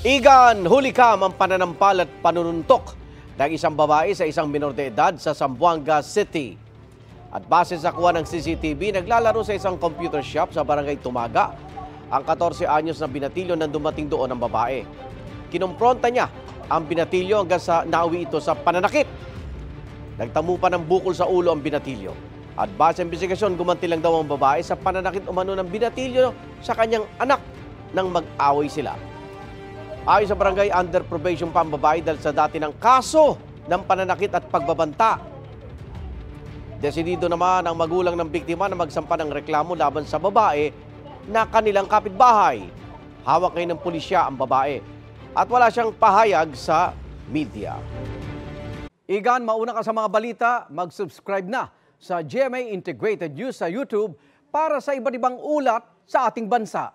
Igan, hulikam ang pananampal at panununtok ng isang babae sa isang minor de edad sa Zamboanga City. At base sa kuha ng CCTV, naglalaro sa isang computer shop sa barangay Tumaga ang 14 anyos na binatilyo nang dumating doon ang babae. Kinumpronta niya ang binatilyo hanggang sa nauwi ito sa pananakit. Nagtamo pa ng bukol sa ulo ang binatilyo. At base sa investigasyon, gumanti lang daw ang babae sa pananakit umano ng binatilyo sa kanyang anak nang mag-away sila. Ayon sa barangay, under probation pa ang babae dahil sa dati ng kaso ng pananakit at pagbabanta. Desidido naman ang magulang ng biktima na magsampa ng reklamo laban sa babae na kanilang kapitbahay. Hawak ngayon ng pulisya ang babae at wala siyang pahayag sa media. Igan, mauna ka sa mga balita, mag-subscribe na sa GMA Integrated News sa YouTube para sa iba't ibang ulat sa ating bansa.